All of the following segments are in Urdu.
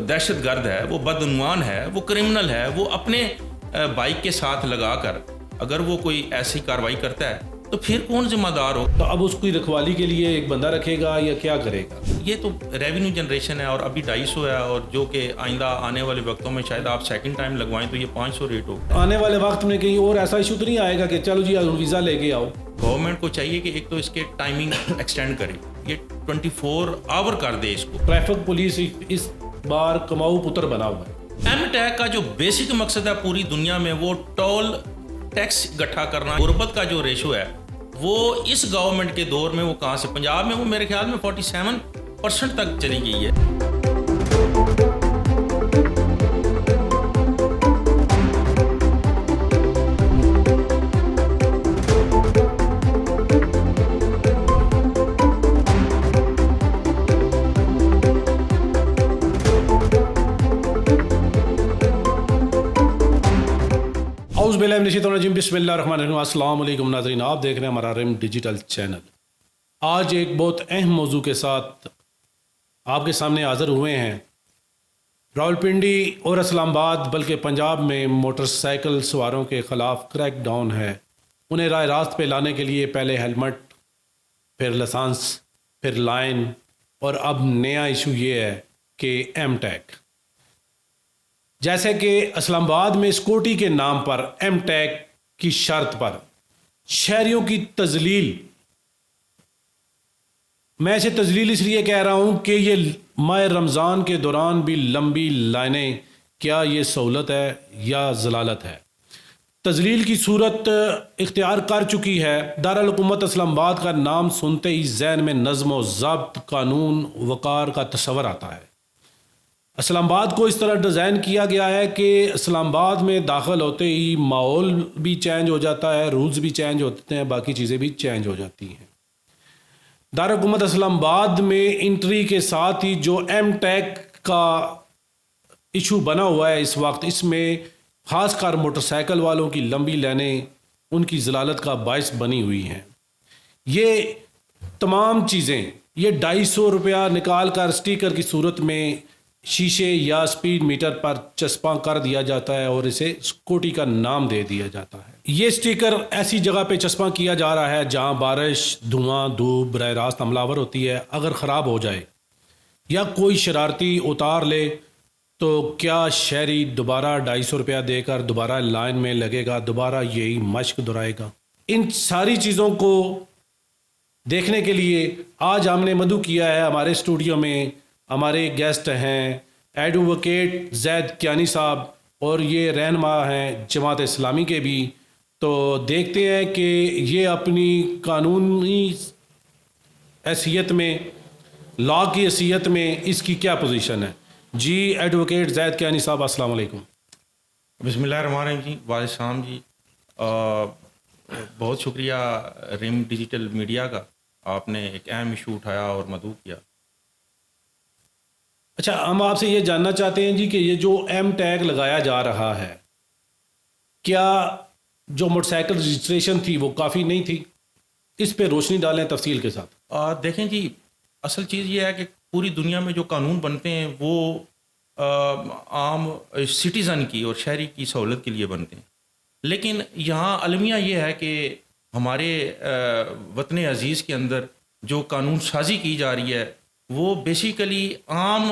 دہشت گرد ہے، وہ بدعنوان ہے، وہ کرمنل ہے، وہ اپنے بائک کے ساتھ لگا کر اگر وہ کوئی ایسی کارروائی کرتا ہے تو پھر کون ذمہ دار ہو؟ تو اب اس کی رکھوالی کے لیے ایک بندہ رکھے گا یا کیا کرے گا؟ یہ تو ریونیو جنریشن ہے اور ابھی 250 ہے، اور جو کہ آئندہ آنے والے وقتوں میں شاید آپ سیکنڈ ٹائم لگوائیں تو یہ 500 ریٹ ہو۔ آنے والے وقت میں کہیں اور ایسا ایشو تو نہیں آئے گا کہ چلو جی ویزا لے کے آؤ؟ گورنمنٹ کو چاہیے کہ ایک تو اس کے ٹائمنگ ایکسٹینڈ کرے، یہ 24 آور کر دے اس کو۔ ٹریفک پولیس اس بار کماؤ پتر بنا ہوا ہے۔ ایم ٹیگ کا جو بیسک مقصد ہے پوری دنیا میں وہ ٹول ٹیکس اکٹھا کرنا، غربت کا جو ریشو ہے وہ اس گورنمنٹ کے دور میں وہ کہاں سے، پنجاب میں وہ میرے خیال میں 47% تک چلی گئی ہے۔ اعوذ باللہ من الشیطان الرجیم، بسم اللہ الرحمن الرحیم۔ السلام علیکم ناظرین، آپ دیکھ رہے ہیں ہمارا ریم ڈیجیٹل چینل۔ آج ایک بہت اہم موضوع کے ساتھ آپ کے سامنے حاضر ہوئے ہیں۔ راولپنڈی اور اسلام آباد بلکہ پنجاب میں موٹر سائیکل سواروں کے خلاف کریک ڈاؤن ہے۔ انہیں راہ راست پہ لانے کے لیے پہلے ہیلمٹ، پھر لائسنس، پھر لائن، اور اب نیا ایشو یہ ہے کہ ایم ٹیگ۔ جیسے کہ اسلام آباد میں سکیورٹی کے نام پر ایم ٹیگ کی شرط پر شہریوں کی تذلیل، میں اسے تذلیل اس لیے کہہ رہا ہوں کہ یہ ماہ رمضان کے دوران بھی لمبی لائنیں، کیا یہ سہولت ہے یا ضلالت ہے؟ تذلیل کی صورت اختیار کر چکی ہے۔ دارالحکومت اسلام آباد کا نام سنتے ہی ذہن میں نظم و ضبط، قانون، وقار کا تصور آتا ہے۔ اسلام آباد کو اس طرح ڈیزائن کیا گیا ہے کہ اسلام آباد میں داخل ہوتے ہی ماحول بھی چینج ہو جاتا ہے، رولز بھی چینج ہوتے ہیں، باقی چیزیں بھی چینج ہو جاتی ہیں۔ دارالحکومت اسلام آباد میں انٹری کے ساتھ ہی جو ایم ٹیگ کا ایشو بنا ہوا ہے اس وقت، اس میں خاص کر موٹر سائیکل والوں کی لمبی لائنیں ان کی ضلالت کا باعث بنی ہوئی ہیں۔ یہ تمام چیزیں، یہ 250 روپیہ نکال کر سٹیکر کی صورت میں شیشے یا سپیڈ میٹر پر چسپاں کر دیا جاتا ہے اور اسے سکیورٹی کا نام دے دیا جاتا ہے۔ یہ سٹیکر ایسی جگہ پہ چسپاں کیا جا رہا ہے جہاں بارش، دھواں، دھوپ براہ راست حملہ آور ہوتی ہے۔ اگر خراب ہو جائے یا کوئی شرارتی اتار لے تو کیا شہری دوبارہ 250 روپیہ دے کر دوبارہ لائن میں لگے گا، دوبارہ یہی مشق دہرائے گا؟ ان ساری چیزوں کو دیکھنے کے لیے آج ہم نے مدعو کیا ہے ہمارے اسٹوڈیو میں، ہمارے گیسٹ ہیں ایڈووکیٹ زید کیانی صاحب، اور یہ رہنما ہیں جماعت اسلامی کے بھی۔ تو دیکھتے ہیں کہ یہ اپنی قانونی حیثیت میں، لا کی حیثیت میں اس کی کیا پوزیشن ہے۔ جی ایڈووکیٹ زید کیانی صاحب، السلام علیکم۔ بسم اللہ الرحمن الرحیم جی، والد صاحب جی، بہت شکریہ ریم ڈیجیٹل میڈیا کا، آپ نے ایک اہم ایشو اٹھایا اور مدعو کیا۔ اچھا، ہم آپ سے یہ جاننا چاہتے ہیں جی کہ یہ جو ایم ٹیگ لگایا جا رہا ہے، کیا جو موٹر سائیکل رجسٹریشن تھی وہ کافی نہیں تھی؟ اس پہ روشنی ڈالیں تفصیل کے ساتھ۔ دیکھیں جی، اصل چیز یہ ہے کہ پوری دنیا میں جو قانون بنتے ہیں وہ عام سٹیزن کی اور شہری کی سہولت کے لیے بنتے ہیں، لیکن یہاں المیہ یہ ہے کہ ہمارے وطن عزیز کے اندر جو قانون سازی کی جا رہی ہے وہ بیسیکلی عام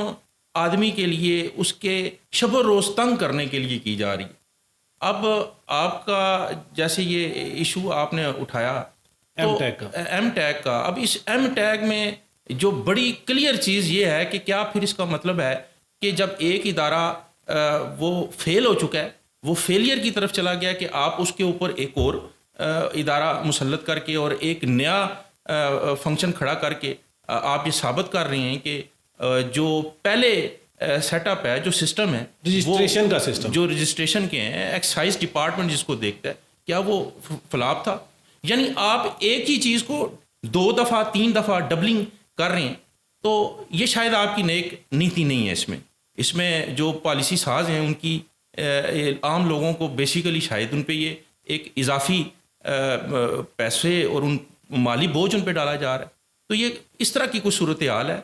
آدمی کے لیے اس کے شب و روز تنگ کرنے کے لیے کی جا رہی ہے۔ اب آپ کا جیسے یہ ایشو آپ نے اٹھایا ایم ٹیگ کا، اب اس ایم ٹیگ میں جو بڑی کلیئر چیز یہ ہے کہ کیا پھر اس کا مطلب ہے کہ جب ایک ادارہ وہ فیل ہو چکا ہے، وہ فیلئر کی طرف چلا گیا کہ آپ اس کے اوپر ایک اور ادارہ مسلط کر کے اور ایک نیا فنکشن کھڑا کر کے آپ یہ ثابت کر رہے ہیں کہ جو پہلے سیٹ اپ ہے، جو سسٹم ہے رجسٹریشن کا سسٹم، جو رجسٹریشن کے ہیں، ایکسائز ڈپارٹمنٹ جس کو دیکھتا ہے، کیا وہ فلاپ تھا؟ یعنی آپ ایک ہی چیز کو 2 دفعہ 3 دفعہ ڈبلنگ کر رہے ہیں، تو یہ شاید آپ کی نیک نیتی نہیں ہے۔ اس میں جو پالیسی ساز ہیں ان کی عام لوگوں کو بیسیکلی شاید ان پہ یہ ایک اضافی پیسے اور ان مالی بوجھ ان پہ ڈالا جا رہا ہے۔ تو یہ اس طرح کی کوئی صورتحال ہے۔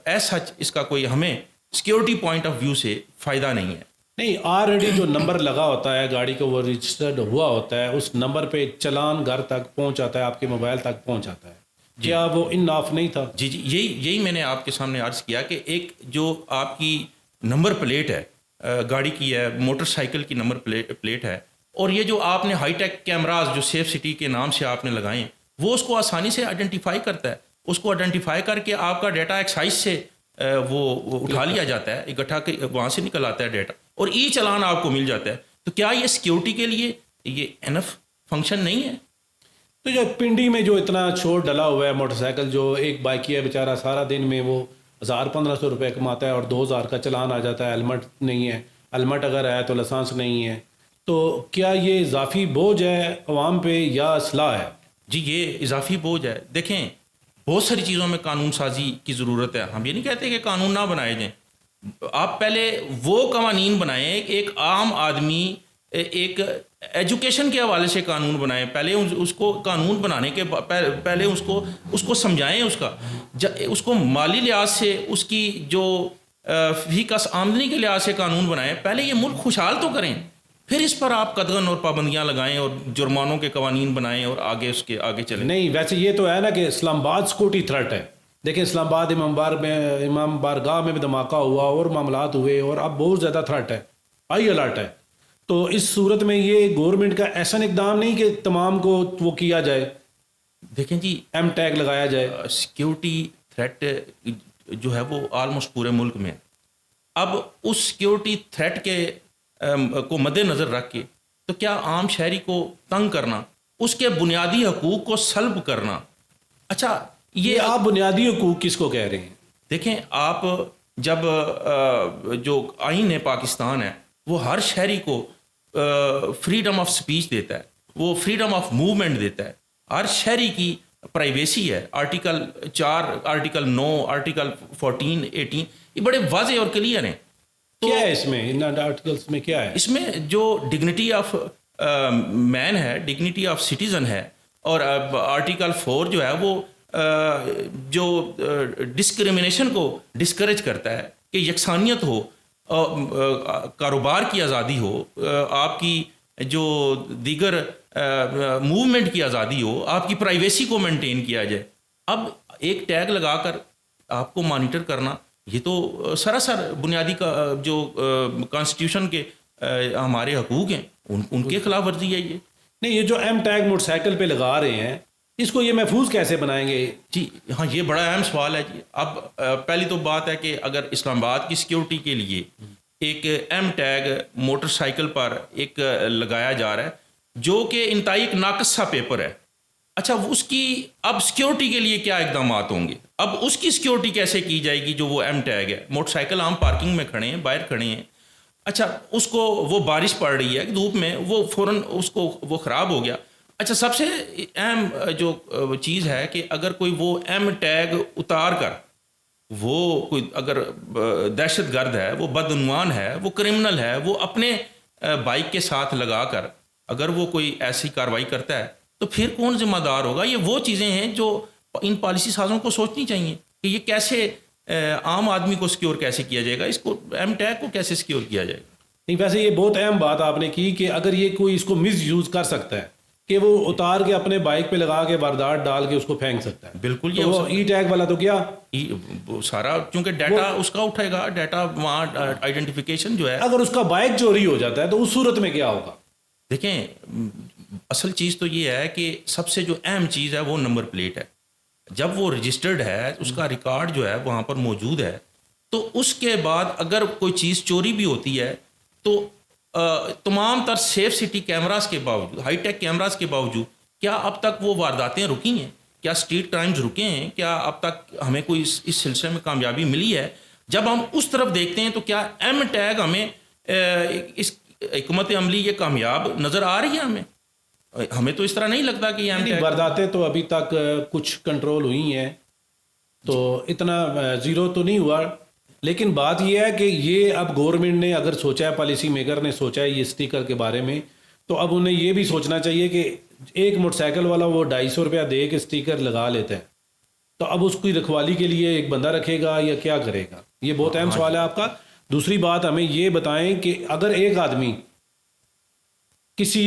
ایز سچ اس کا کوئی ہمیں سیکیورٹی پوائنٹ آف ویو سے فائدہ نہیں ہے. نہیں، آلریڈی جو نمبر لگا ہوتا ہے گاڑی کا وہ رجسٹرڈ ہوا ہوتا ہے، اس نمبر پہ چلان گھر تک پہنچ جاتا ہے، آپ کے موبائل تک پہنچ جاتا ہے. کیا وہ اناف نہیں تھا؟ جی یہی میں نے آپ کے سامنے عرض کیا کہ ایک جو آپ کی نمبر پلیٹ ہے گاڑی کی ہے، موٹر سائیکل کی نمبر پلیٹ ہے، اور یہ جو آپ نے ہائی ٹیک کیمراز جو سیف سٹی کے نام سے آپ نے لگائے ہیں، وہ اس کو آسانی سے آئیڈینٹیفائی کرتا ہے. اس کو آئیڈینٹیفائی کر کے آپ کا ڈیٹا ایکسائز سے وہ اٹھا لیا جاتا ہے، اکٹھا کے وہاں سے نکل آتا ہے ڈیٹا، اور ای چلان آپ کو مل جاتا ہے. تو کیا یہ سیکیورٹی کے لیے یہ انف فنکشن نہیں ہے؟ تو جو پنڈی میں جو اتنا شور ڈلا ہوا ہے، موٹر سائیکل جو ایک بائکی ہے بیچارہ سارا دن میں وہ 1,000-1,500 روپے کماتا ہے اور 2,000 کا چلان آ جاتا ہے، ہیلمٹ نہیں ہے، ہیلمٹ اگر ہے تو لائسنس نہیں ہے، تو کیا یہ اضافی بوجھ ہے عوام پہ یا اصلاح ہے؟ جی یہ اضافی بوجھ ہے. دیکھیں بہت ساری چیزوں میں قانون سازی کی ضرورت ہے. ہم یہ نہیں کہتے کہ قانون نہ بنائے جائیں، آپ پہلے وہ قوانین بنائیں. ایک عام آدمی ایک ایجوکیشن کے حوالے سے قانون بنائیں، پہلے اس کو قانون بنانے کے پہلے اس کو سمجھائیں، اس کو مالی لحاظ سے اس کی جو فی کس آمدنی کے لحاظ سے قانون بنائیں. پہلے یہ ملک خوشحال تو کریں، پھر اس پر آپ قدغن اور پابندیاں لگائیں اور جرمانوں کے قوانین بنائیں اور آگے اس کے آگے چلیں. نہیں، ویسے یہ تو ہے نا کہ اسلام آباد سیکورٹی تھریٹ ہے. دیکھیں اسلام آباد امام بارگاہ میں بھی دھماکہ ہوا اور معاملات ہوئے، اور اب بہت زیادہ تھریٹ ہے، ہائی الرٹ ہے. تو اس صورت میں یہ گورنمنٹ کا ایسا اقدام نہیں کہ تمام کو وہ کیا جائے، دیکھیں جی ایم ٹیگ لگایا جائے. سیکیورٹی تھریٹ جو ہے وہ آلموسٹ پورے ملک میں. اب اس سیکیورٹی تھریٹ کو مد نظر رکھ کے تو کیا عام شہری کو تنگ کرنا، اس کے بنیادی حقوق کو سلب کرنا، اچھا یہ آپ بنیادی حقوق کس کو کہہ رہے ہیں؟ دیکھیں آپ جب جو آئین ہے پاکستان ہے وہ ہر شہری کو فریڈم آف سپیچ دیتا ہے، وہ فریڈم آف موومنٹ دیتا ہے، ہر شہری کی پرائیویسی ہے. آرٹیکل 4، آرٹیکل 9، آرٹیکل 14، 18 یہ بڑے واضح اور کلیئر ہیں. کیا ہے اس میں، ان آرٹیکلس میں کیا ہے؟ اس میں جو ڈگنیٹی آف مین ہے، ڈگنیٹی آف سٹیزن ہے، اور آرٹیکل 4 جو ہے وہ جو ڈسکریمنیشن کو ڈسکریج کرتا ہے کہ یکسانیت ہو، کاروبار کی آزادی ہو، آپ کی جو دیگر موومنٹ کی آزادی ہو، آپ کی پرائیویسی کو مینٹین کیا جائے. اب ایک ٹیگ لگا کر آپ کو مانیٹر کرنا، یہ تو سراسر بنیادی کا جو کانسٹیٹیوشن کے ہمارے حقوق ہیں ان کے خلاف ورزی ہے. یہ نہیں، یہ جو ایم ٹیگ موٹر سائیکل پہ لگا رہے ہیں اس کو یہ محفوظ کیسے بنائیں گے؟ جی ہاں یہ بڑا اہم سوال ہے جی. اب پہلی تو بات ہے کہ اگر اسلام آباد کی سیکیورٹی کے لیے ایک ایم ٹیگ موٹر سائیکل پر ایک لگایا جا رہا ہے جو کہ انتہائی ایک ناقص سا پیپر ہے، اچھا اس کی اب سیکیورٹی کے لیے کیا اقدامات ہوں گے؟ اب اس کی سیکیورٹی کیسے کی جائے گی جو وہ ایم ٹیگ ہے؟ موٹر سائیکل عام پارکنگ میں کھڑے ہیں، باہر کھڑے ہیں، اچھا اس کو وہ بارش پڑ رہی ہے دھوپ میں، وہ فوراً اس کو وہ خراب ہو گیا. اچھا سب سے اہم جو چیز ہے کہ اگر کوئی وہ ایم ٹیگ اتار کر وہ کوئی اگر دہشت گرد ہے، وہ بدعنوان ہے، وہ کرمنل ہے، وہ اپنے بائک کے ساتھ لگا کر اگر وہ کوئی ایسی کارروائی کرتا ہے تو پھر کون ذمہ دار ہوگا؟ یہ وہ چیزیں ہیں جو ان پالیسی سازوں کو سوچنی چاہیے کہ یہ کیسے عام آدمی کو سیکیور کیسے کیا جائے گا، اس کو ایم ٹیگ کو کیسے سیکیور کیا جائے گا. نہیں، ویسے یہ بہت اہم بات آپ نے کی کہ اگر یہ کوئی اس کو مس یوز کر سکتا ہے کہ وہ اتار کے اپنے بائک پہ لگا کے واردات ڈال کے اس کو پھینک سکتا ہے. بالکل، یہ وہ ای ٹیگ والا تو کیا سارا چونکہ ڈیٹا اس کا اٹھائے گا، ڈیٹا وہاں آئیڈینٹیفیکیشن جو ہے. اگر اس کا بائک چوری ہو جاتا ہے تو اس صورت میں کیا ہوگا؟ دیکھیں اصل چیز تو یہ ہے کہ سب سے جو اہم چیز ہے وہ نمبر پلیٹ ہے. جب وہ رجسٹرڈ ہے، اس کا ریکارڈ جو ہے وہاں پر موجود ہے، تو اس کے بعد اگر کوئی چیز چوری بھی ہوتی ہے تو تمام تر سیف سٹی کیمراز کے باوجود، ہائی ٹیک کیمراز کے باوجود کیا اب تک وہ وارداتیں رکی ہیں؟ کیا اسٹریٹ کرائمز رکے ہیں؟ کیا اب تک ہمیں کوئی اس سلسلے میں کامیابی ملی ہے؟ جب ہم اس طرف دیکھتے ہیں تو کیا ایم ٹیگ ہمیں اس حکمت عملی یہ کامیاب نظر آ رہی ہے؟ ہمیں تو اس طرح نہیں لگتا کہ یہ وارداتیں تو ابھی تک کچھ کنٹرول ہوئی ہیں، تو اتنا زیرو تو نہیں ہوا. لیکن بات یہ ہے کہ یہ اب گورنمنٹ نے اگر سوچا ہے، پالیسی میکر نے سوچا ہے یہ اسٹیکر کے بارے میں، تو اب انہیں یہ بھی سوچنا چاہیے کہ ایک موٹر سائیکل والا وہ 250 روپیہ دے کے اسٹیکر لگا لیتا ہے، تو اب اس کی رکھوالی کے لیے ایک بندہ رکھے گا یا کیا کرے گا؟ یہ بہت اہم سوال ہے آپ کا. دوسری بات ہمیں یہ بتائیں کہ اگر ایک آدمی کسی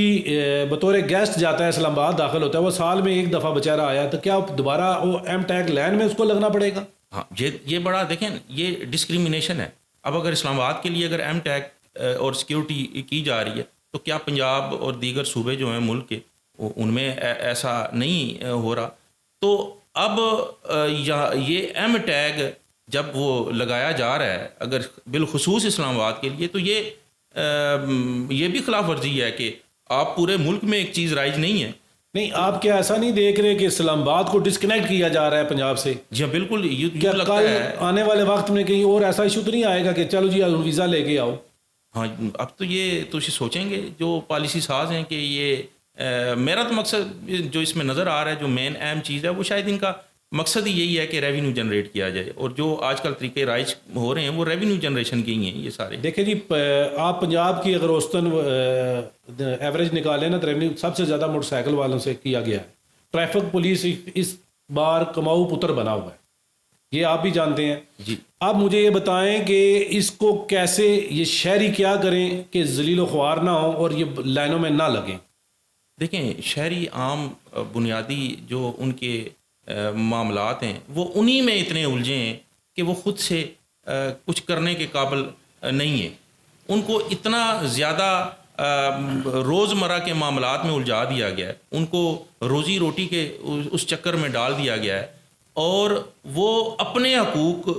بطور گیسٹ جاتا ہے اسلام آباد داخل ہوتا ہے, وہ سال میں ایک دفعہ بیچارہ آیا, تو کیا دوبارہ وہ ایم ٹیگ لین میں اس کو لگنا پڑے گا؟ ہاں یہ بڑا دیکھیں یہ ڈسکریمنیشن ہے. اب اگر اسلام آباد کے لیے اگر ایم ٹیگ اور سیکیورٹی کی جا رہی ہے تو کیا پنجاب اور دیگر صوبے جو ہیں ملک کے ان میں ایسا نہیں ہو رہا؟ تو اب یہ ایم ٹیگ جب وہ لگایا جا رہا ہے اگر بالخصوص اسلام آباد کے لیے, تو یہ بھی خلاف ورزی ہے کہ آپ پورے ملک میں ایک چیز رائج نہیں ہے. نہیں, آپ کیا ایسا نہیں دیکھ رہے کہ اسلام آباد کو ڈسکنیکٹ کیا جا رہا ہے پنجاب سے؟ جی ہاں بالکل. کیا کل آنے والے وقت میں کہیں اور ایسا ایشو تو نہیں آئے گا کہ چلو جی ویزا لے کے آؤ؟ ہاں اب تو یہ تو سوچیں گے جو پالیسی ساز ہیں کہ یہ میرا تو مقصد جو اس میں نظر آ رہا ہے جو مین اہم چیز ہے وہ شاید ان کا مقصد ہی یہی ہے کہ ریونیو جنریٹ کیا جائے, اور جو آج کل طریقے رائج ہو رہے ہیں وہ ریونیو جنریشن کے ہی ہیں یہ سارے. دیکھیں جی, آپ پنجاب کی اگر اوسطن ایوریج نکالیں نا تو ریونیو سب سے زیادہ موٹر سائیکل والوں سے کیا گیا ہے. ٹریفک پولیس اس بار کماؤ پتر بنا ہوا ہے, یہ آپ بھی جانتے ہیں. جی آپ مجھے یہ بتائیں کہ اس کو کیسے یہ شہری کیا کریں کہ ذلیل و خوار نہ ہوں اور یہ لائنوں میں نہ لگیں؟ دیکھیں شہری عام بنیادی جو ان کے معاملات ہیں وہ انہی میں اتنے الجھے ہیں کہ وہ خود سے کچھ کرنے کے قابل نہیں ہیں. ان کو اتنا زیادہ روزمرہ کے معاملات میں الجھا دیا گیا ہے, ان کو روزی روٹی کے اس چکر میں ڈال دیا گیا ہے, اور وہ اپنے حقوق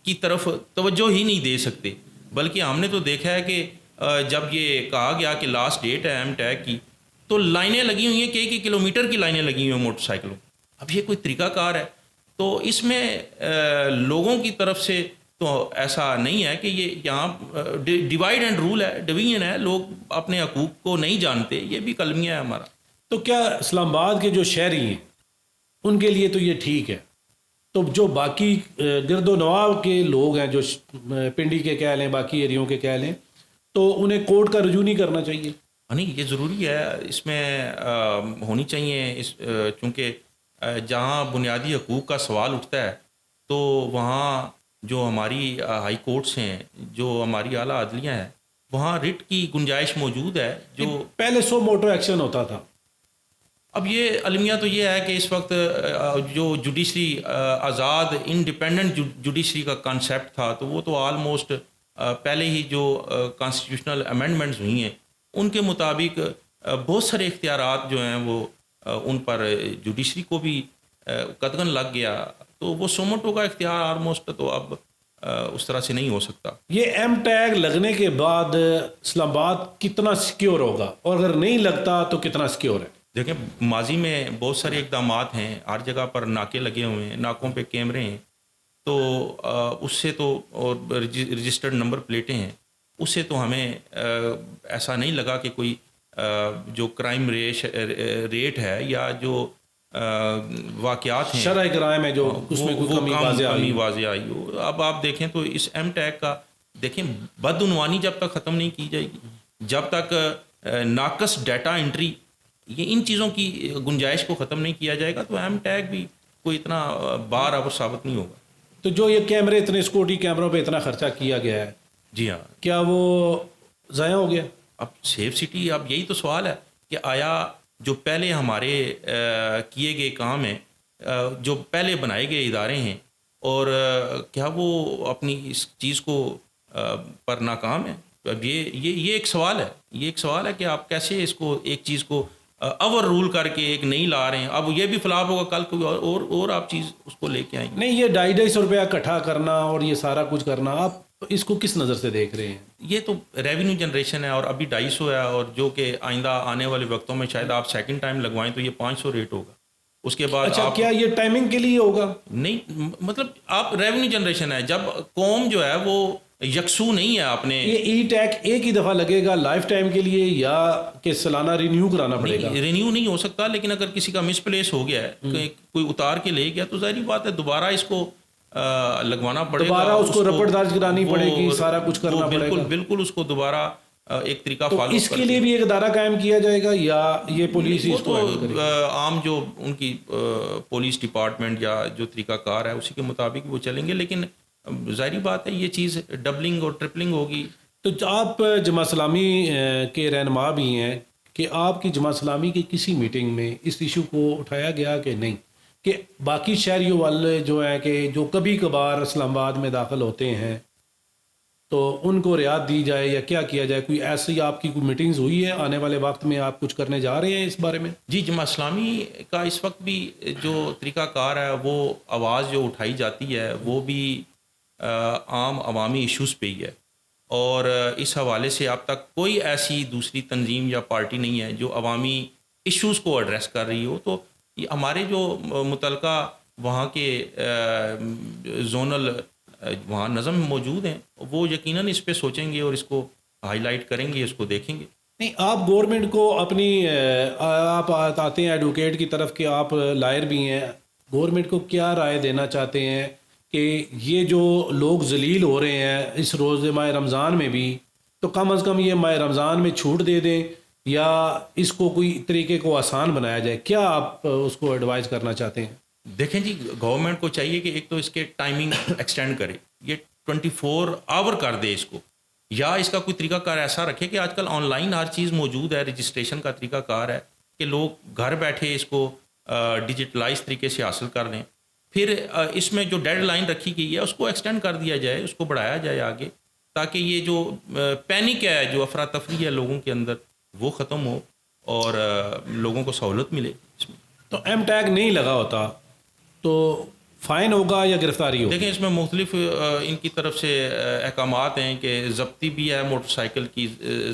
کی طرف توجہ ہی نہیں دے سکتے. بلکہ ہم نے تو دیکھا ہے کہ جب یہ کہا گیا کہ لاسٹ ڈیٹ ہے ایم ٹیگ کی, تو لائنیں لگی ہوئی ہیں کہ 1 کلومیٹر کی لائنیں لگی ہوئی ہیں موٹر سائیکلوں. اب یہ کوئی طریقہ کار ہے؟ تو اس میں لوگوں کی طرف سے تو ایسا نہیں ہے کہ یہ یہاں ڈیوائڈ اینڈ رول ہے, ڈویژن ہے, لوگ اپنے حقوق کو نہیں جانتے, یہ بھی کلمیہ ہے ہمارا. تو کیا اسلام آباد کے جو شہری ہیں ان کے لیے تو یہ ٹھیک ہے, تو جو باقی گرد و نواح کے لوگ ہیں جو پنڈی کے کہہ لیں باقی ایریوں کے کہہ لیں, تو انہیں کورٹ کا رجوع نہیں کرنا چاہیے؟ نہیں یہ ضروری ہے, اس میں ہونی چاہیے, چونکہ جہاں بنیادی حقوق کا سوال اٹھتا ہے تو وہاں جو ہماری ہائی کورٹس ہیں, جو ہماری اعلیٰ عدلیہ ہیں, وہاں رٹ کی گنجائش موجود ہے. جو پہلے سو موٹر ایکشن ہوتا تھا, اب یہ المیہ تو یہ ہے کہ اس وقت جو جوڈیشری آزاد انڈیپینڈنٹ جوڈیشری کا کانسیپٹ تھا تو وہ تو آلموسٹ پہلے ہی جو کانسٹیٹیوشنل امینڈمنٹس ہوئی ہیں ان کے مطابق بہت سارے اختیارات جو ہیں وہ ان پر جوڈیشری کو بھی قدغن لگ گیا, تو وہ سوموٹو کا اختیار آلموسٹ تو اب اس طرح سے نہیں ہو سکتا. یہ ایم ٹیگ لگنے کے بعد اسلام آباد کتنا سیکیور ہوگا, اور اگر نہیں لگتا تو کتنا سیکیور ہے؟ دیکھیں ماضی میں بہت سارے اقدامات ہیں, ہر جگہ پر ناکے لگے ہوئے ہیں, ناکوں پہ کیمرے ہیں, تو اس سے تو اور رجسٹرڈ نمبر پلیٹیں ہیں, اس سے تو ہمیں ایسا نہیں لگا کہ کوئی جو کرائم ریٹ ہے یا جو واقعات ہیں شرح کرائم ہے جو اس میں کوئی کمی واضح آئی ہو. اب آپ دیکھیں تو اس ایم ٹیگ کا دیکھیں بدعنوانی جب تک ختم نہیں کی جائے گی, جب تک ناقص ڈیٹا انٹری یہ ان چیزوں کی گنجائش کو ختم نہیں کیا جائے گا, تو ایم ٹیگ بھی کوئی اتنا بار اب ثابت نہیں ہوگا. تو جو یہ کیمرے اتنے سیکورٹی کیمروں پہ اتنا خرچہ کیا گیا ہے, جی ہاں, کیا وہ ضائع ہو گیا؟ اب سیف سٹی, اب یہی تو سوال ہے کہ آیا جو پہلے ہمارے کیے گئے کام ہیں, جو پہلے بنائے گئے ادارے ہیں, اور کیا وہ اپنی اس چیز کو پر ناکام ہے؟ اب یہ ایک سوال ہے, یہ ایک سوال ہے کہ آپ کیسے اس کو ایک چیز کو اوور رول کر کے ایک نہیں لا رہے ہیں, اب یہ بھی فلاپ ہوگا, کل کوئی اور آپ چیز اس کو لے کے آئیں گے. نہیں, یہ 250 روپیہ اکٹھا کرنا اور یہ سارا کچھ کرنا, آپ اس کو کس نظر سے دیکھ رہے ہیں؟ یہ تو ریونیو جنریشن ہے, اور ابھی 250 ہے, اور جو کہ آئندہ آنے والے وقتوں میں شاید آپ سیکنڈ ٹائم لگوائیں تو یہ 500 ریٹ ہوگا. اس کے بعد اچھا, کیا یہ ٹائمنگ کے لیے ہوگا؟ نہیں, مطلب آپ ریونیو جنریشن ہے, جب قوم جو ہے وہ یکسو نہیں ہے. آپ نے یہ ای ٹیگ ایک ہی دفعہ لگے گا لائف ٹائم کے لیے یا کہ سالانہ رینیو کرانا پڑے گا؟ رینیو نہیں ہو سکتا, لیکن اگر کسی کا مس پلیس ہو گیا ہے, کوئی اتار کے لے گیا, تو ظاہری بات ہے دوبارہ اس کو لگوانا پڑے گا, دوبارہ اس کو رپورٹ درج کرانی پڑے گی, سارا کچھ کرنا پڑے گا. بالکل اس کو دوبارہ ایک طریقہ تو فالو اس کے لیے بھی ایک ادارہ قائم کیا جائے گا یا یہ پولیس ہی وہ اس کو ہینڈل کرے تو گی؟ عام جو ان کی پولیس ڈپارٹمنٹ یا جو طریقہ کار ہے اسی کے مطابق وہ چلیں گے، لیکن ظاہری بات ہے یہ چیز ڈبلنگ اور ٹرپلنگ ہوگی. تو آپ جماعت اسلامی کے رہنما بھی ہیں کہ آپ کی جماعت اسلامی کی کسی میٹنگ میں اس ایشو کو اٹھایا گیا کہ نہیں، کہ باقی شہریوں والے جو ہیں کہ جو کبھی کبھار اسلام آباد میں داخل ہوتے ہیں تو ان کو رعایت دی جائے یا کیا کیا جائے؟ کوئی ایسی آپ کی کوئی میٹنگز ہوئی ہے؟ آنے والے وقت میں آپ کچھ کرنے جا رہے ہیں اس بارے میں؟ جی، جماعت اسلامی کا اس وقت بھی جو طریقہ کار ہے وہ آواز جو اٹھائی جاتی ہے وہ بھی عام عوامی ایشوز پہ ہی ہے، اور اس حوالے سے اب تک کوئی ایسی دوسری تنظیم یا پارٹی نہیں ہے جو عوامی ایشوز کو ایڈریس کر رہی ہو. تو یہ ہمارے جو متعلقہ وہاں کے زونل وہاں نظم موجود ہیں وہ یقیناً اس پہ سوچیں گے اور اس کو ہائی لائٹ کریں گے، اس کو دیکھیں گے. نہیں، آپ گورنمنٹ کو اپنی آپ آتے ہیں ایڈوکیٹ کی طرف کہ آپ لائر بھی ہیں، گورنمنٹ کو کیا رائے دینا چاہتے ہیں کہ یہ جو لوگ ذلیل ہو رہے ہیں اس روز ماہ رمضان میں بھی، تو کم از کم یہ ماہ رمضان میں چھوٹ دے دیں یا اس کو کوئی طریقے کو آسان بنایا جائے؟ کیا آپ اس کو ایڈوائز کرنا چاہتے ہیں؟ دیکھیں جی، گورنمنٹ کو چاہیے کہ ایک تو اس کے ٹائمنگ ایکسٹینڈ کرے، یہ 24 آور کر دے اس کو، یا اس کا کوئی طریقہ کار ایسا رکھے کہ آج کل آن لائن ہر چیز موجود ہے، رجسٹریشن کا طریقہ کار ہے کہ لوگ گھر بیٹھے اس کو ڈیجیٹلائز طریقے سے حاصل کر لیں. پھر اس میں جو ڈیڈ لائن رکھی گئی ہے اس کو ایکسٹینڈ کر دیا جائے، اس کو بڑھایا جائے آگے، تاکہ یہ جو پینک ہے، جو افراتفری ہے لوگوں کے اندر، وہ ختم ہو اور لوگوں کو سہولت ملے اس میں. تو ایم ٹیگ نہیں لگا ہوتا تو فائن ہوگا یا گرفتاری ہوگی؟ دیکھیں اس میں مختلف ان کی طرف سے احکامات ہیں کہ ضبطی بھی ہے، موٹر سائیکل کی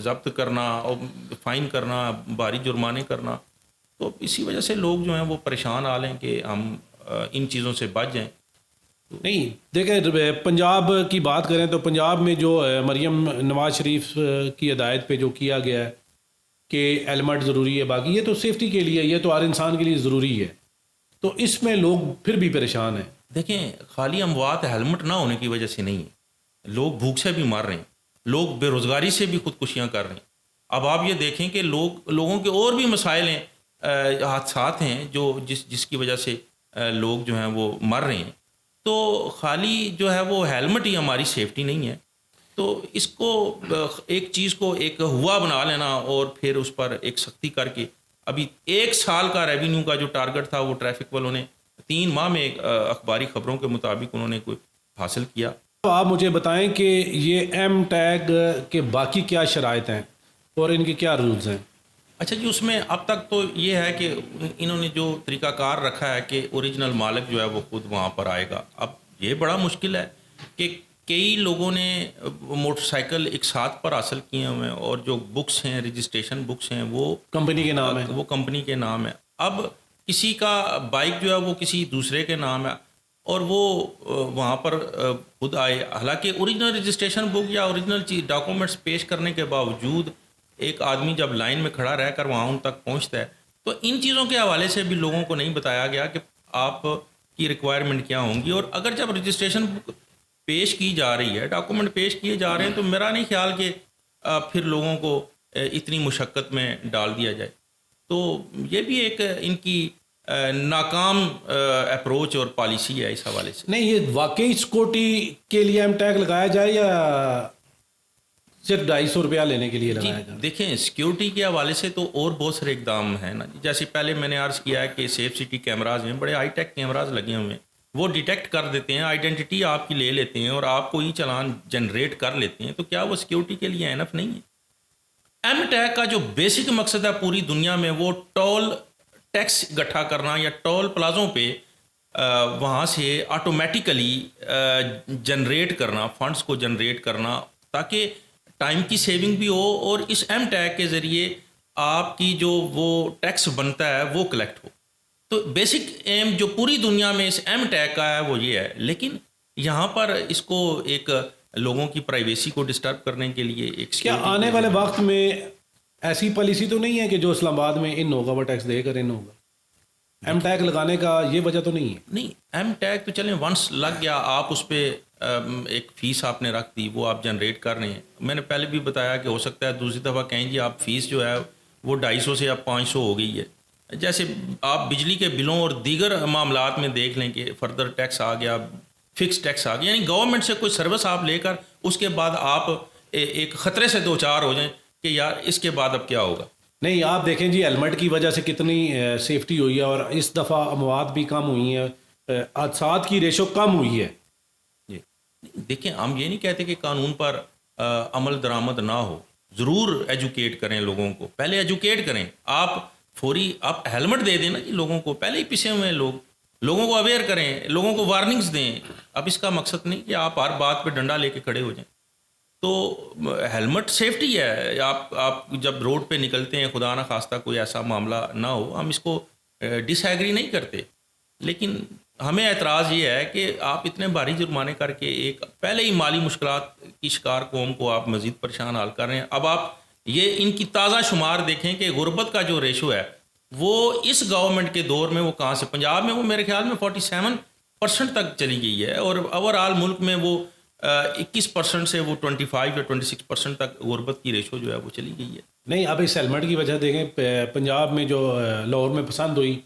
ضبط کرنا اور فائن کرنا، بھاری جرمانے کرنا. تو اسی وجہ سے لوگ جو ہیں وہ پریشان آ لیں کہ ہم ان چیزوں سے بچ جائیں. نہیں، دیکھیں پنجاب کی بات کریں تو پنجاب میں جو مریم نواز شریف کی ہدایت پہ جو کیا گیا ہے کہ ہیلمٹ ضروری ہے، باقی یہ تو سیفٹی کے لیے، یہ تو ہر انسان کے لیے ضروری ہے، تو اس میں لوگ پھر بھی پریشان ہیں. دیکھیں خالی اموات ہیلمٹ نہ ہونے کی وجہ سے نہیں ہے، لوگ بھوک سے بھی مر رہے ہیں، لوگ بے روزگاری سے بھی خودکشیاں کر رہے ہیں. اب آپ یہ دیکھیں کہ لوگوں کے اور بھی مسائل ہیں، حادثات ہیں جو جس کی وجہ سے لوگ جو ہیں وہ مر رہے ہیں. تو خالی جو ہے وہ ہیلمٹ ہی ہماری سیفٹی نہیں ہے. تو اس کو ایک چیز کو ایک ہوا بنا لینا اور پھر اس پر ایک سختی کر کے، ابھی 1 سال کا ریونیو کا جو ٹارگٹ تھا وہ ٹریفک والوں نے 3 ماہ میں اخباری خبروں کے مطابق انہوں نے کوئی حاصل کیا. آپ مجھے بتائیں کہ یہ ایم ٹیگ کے باقی کیا شرائط ہیں اور ان کے کیا رولز ہیں؟ اچھا جی، اس میں اب تک تو یہ ہے کہ انہوں نے جو طریقہ کار رکھا ہے کہ اوریجنل مالک جو ہے وہ خود وہاں پر آئے گا. اب یہ بڑا مشکل ہے کہ کئی لوگوں نے موٹر سائیکل ایک ساتھ پر حاصل کیے ہوئے ہیں اور جو بکس ہیں، رجسٹریشن بکس ہیں، وہ کمپنی کے نام ہے، وہ کمپنی کے نام ہے. اب کسی کا بائک جو ہے وہ کسی دوسرے کے نام ہے اور وہ وہاں پر خود آئے، حالانکہ اوریجنل رجسٹریشن بک یا اوریجنل ڈاکومنٹس پیش کرنے کے باوجود ایک آدمی جب لائن میں کھڑا رہ کر وہاں ان تک پہنچتا ہے. تو ان چیزوں کے حوالے سے بھی لوگوں کو نہیں بتایا گیا کہ آپ کی ریکوائرمنٹ کیا ہوں گی، اور اگر جب رجسٹریشن بک پیش کی جا رہی ہے، ڈاکومنٹ پیش کیے جا رہے ہیں، تو میرا نہیں خیال کہ پھر لوگوں کو اتنی مشقت میں ڈال دیا جائے. تو یہ بھی ایک ان کی ناکام اپروچ اور پالیسی ہے اس حوالے سے. نہیں، یہ واقعی سیکورٹی کے لیے ایم ٹیگ لگایا جائے یا صرف 250 روپیہ لینے کے لیے لگایا جائے؟ دیکھیں سیکیورٹی کے حوالے سے تو اور بہت سارے اقدام ہیں نا، جیسے پہلے میں نے عرض کیا ہے کہ سیف سٹی کیمراز ہیں، بڑے ہائی ٹیک کیمراز لگے ہوئے ہیں، وہ ڈیٹیکٹ کر دیتے ہیں، آئیڈینٹی آپ کی لے لیتے ہیں اور آپ کو ای چلان جنریٹ کر لیتے ہیں. تو کیا وہ سیکیورٹی کے لیے انف نہیں ہے؟ ایم ٹیگ کا جو بیسک مقصد ہے پوری دنیا میں وہ ٹول ٹیکس اکٹھا کرنا یا ٹول پلازوں پہ وہاں سے آٹومیٹیکلی جنریٹ کرنا، فنڈز کو جنریٹ کرنا، تاکہ ٹائم کی سیونگ بھی ہو اور اس ایم ٹیگ کے ذریعے آپ کی جو وہ ٹیکس بنتا ہے وہ کلیکٹ ہو. تو بیسک ایم جو پوری دنیا میں اس ایم ٹیگ کا ہے وہ یہ ہے، لیکن یہاں پر اس کو ایک لوگوں کی پرائیویسی کو ڈسٹرب کرنے کے لیے ایک کیا آنے والے وقت میں ایسی پالیسی تو نہیں ہے کہ جو اسلام آباد میں ان ہوگا وہ ٹیکس دے کر ان ہوگا؟ ایم ٹیگ لگانے کا یہ وجہ تو نہیں ہے؟ نہیں، ایم ٹیگ تو چلیں ونس لگ گیا، آپ اس پہ ایک فیس آپ نے رکھ دی، وہ آپ جنریٹ کر رہے ہیں. میں نے پہلے بھی بتایا کہ ہو سکتا ہے دوسری دفعہ کہیں جی آپ فیس جو ہے وہ 250 سے اب 500 ہو گئی ہے. جیسے آپ بجلی کے بلوں اور دیگر معاملات میں دیکھ لیں کہ فردر ٹیکس آ گیا، فکس ٹیکس آ گیا، یعنی گورنمنٹ سے کوئی سروس آپ لے کر اس کے بعد آپ ایک خطرے سے دو چار ہو جائیں کہ یار اس کے بعد اب کیا ہوگا. نہیں، آپ دیکھیں جی ہیلمٹ کی وجہ سے کتنی سیفٹی ہوئی ہے، اور اس دفعہ اموات بھی کم ہوئی ہیں، حادثات کی ریشو کم ہوئی ہے. جی دیکھیں، ہم یہ نہیں کہتے کہ قانون پر عمل درآمد نہ ہو، ضرور ایجوکیٹ کریں لوگوں کو، پہلے ایجوکیٹ کریں. آپ فوری آپ ہیلمٹ دے دیں نا جی لوگوں کو، پہلے ہی پیچھے ہوئے ہیں لوگوں کو اویئر کریں، لوگوں کو وارننگز دیں. اب اس کا مقصد نہیں کہ آپ ہر بات پہ ڈنڈا لے کے کھڑے ہو جائیں. تو ہیلمٹ سیفٹی ہے. آپ جب روڈ پہ نکلتے ہیں، خدا نہ خواستہ کوئی ایسا معاملہ نہ ہو، ہم اس کو ڈس ایگری نہیں کرتے، لیکن ہمیں اعتراض یہ ہے کہ آپ اتنے بھاری جرمانے کر کے ایک پہلے ہی مالی مشکلات کی شکار قوم کو آپ مزید پریشان حال کر رہے ہیں. اب آپ یہ ان کی تازہ شمار دیکھیں کہ غربت کا جو ریشو ہے وہ اس گورنمنٹ کے دور میں وہ کہاں سے، پنجاب میں وہ میرے خیال میں 47% تک چلی گئی ہے، اور اوور آل ملک میں وہ 21% سے وہ 25 یا 26% تک غربت کی ریشو جو ہے وہ چلی گئی ہے. نہیں، اب اس ہیلمٹ کی وجہ دیکھیں، پنجاب میں جو لاہور میں پسند ہوئی،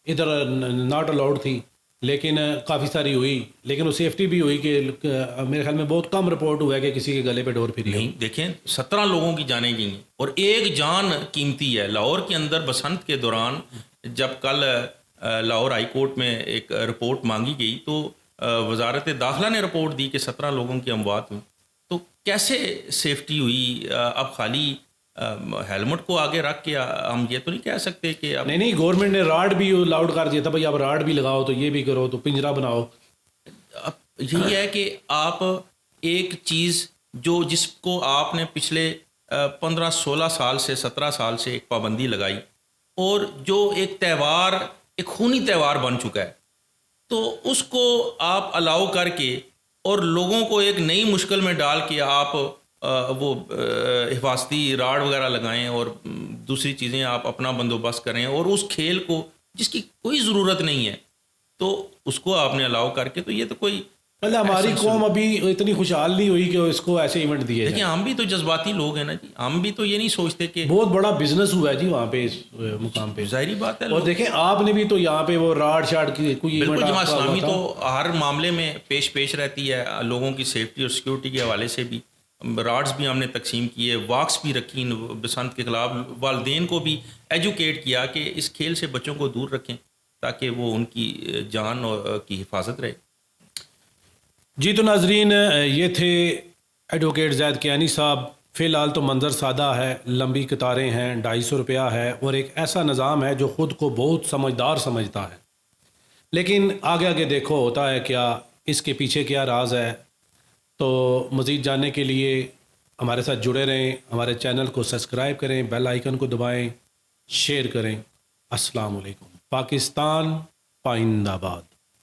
ادھر ناٹ الاؤڈ تھی، لیکن کافی ساری ہوئی، لیکن وہ سیفٹی بھی ہوئی کہ میرے خیال میں بہت کم رپورٹ ہوا ہے کہ کسی کے گلے پہ ڈور پھری. نہیں، دیکھیں 17 لوگوں کی جانیں گئی ہیں اور ایک جان قیمتی ہے. لاہور کے اندر بسنت کے دوران جب کل لاہور ہائی کورٹ میں ایک رپورٹ مانگی گئی تو وزارت داخلہ نے رپورٹ دی کہ 17 لوگوں کی اموات ہوئی. تو کیسے سیفٹی ہوئی؟ اب خالی ہیلمٹ کو آگے رکھ کے ہم یہ تو نہیں کہہ سکتے کہ اب نہیں، گورنمنٹ نے راڈ بھی لاؤڈ کر دیا تھا، بھائی آپ راڈ بھی لگاؤ تو یہ بھی کرو، تو پنجرا بناؤ. اب یہی ہے کہ آپ ایک چیز جس کو آپ نے پچھلے 15-16 سال سے 17 سال سے ایک پابندی لگائی، اور جو ایک تہوار، ایک خونی تہوار بن چکا ہے، تو اس کو آپ الاؤ کر کے اور لوگوں کو ایک نئی مشکل میں ڈال کے آپ وہ حفاظتی راڈ وغیرہ لگائیں اور دوسری چیزیں آپ اپنا بندوبست کریں، اور اس کھیل کو جس کی کوئی ضرورت نہیں ہے تو اس کو آپ نے الاؤ کر کے، تو یہ تو کوئی مطلب ہماری قوم ابھی اتنی خوشحال نہیں ہوئی کہ اس کو ایسے ایونٹ دیے. دیکھیں ہم بھی تو جذباتی لوگ ہیں نا جی، ہم بھی تو یہ نہیں سوچتے کہ بہت بڑا بزنس ہوا ہے جی وہاں پہ، اس مقام پہ ظاہری بات ہے. اور دیکھیں آپ نے بھی تو یہاں پہ وہ راڈ شاڈ کی کوئی بالکل، جماعت اسلامی تو ہر معاملے میں پیش رہتی ہے، لوگوں کی سیفٹی اور سیکورٹی کے حوالے سے بھی. راڈز بھی ہم نے تقسیم کیے، واکس بھی رکھی بسنت کے خلاف، والدین کو بھی ایجوکیٹ کیا کہ اس کھیل سے بچوں کو دور رکھیں تاکہ وہ ان کی جان کی حفاظت رہے. جی تو ناظرین، یہ تھے ایڈوکیٹ زید کیانی صاحب. فی الحال تو منظر سادہ ہے، لمبی قطاریں ہیں، 250 روپیہ ہے، اور ایک ایسا نظام ہے جو خود کو بہت سمجھدار سمجھتا ہے، لیکن آگے آگے دیکھو ہوتا ہے کیا، اس کے پیچھے کیا راز ہے. تو مزید جاننے کے لیے ہمارے ساتھ جڑے رہیں، ہمارے چینل کو سبسکرائب کریں، بیل آئیکن کو دبائیں، شیئر کریں. السلام علیکم. پاکستان پائندہ باد.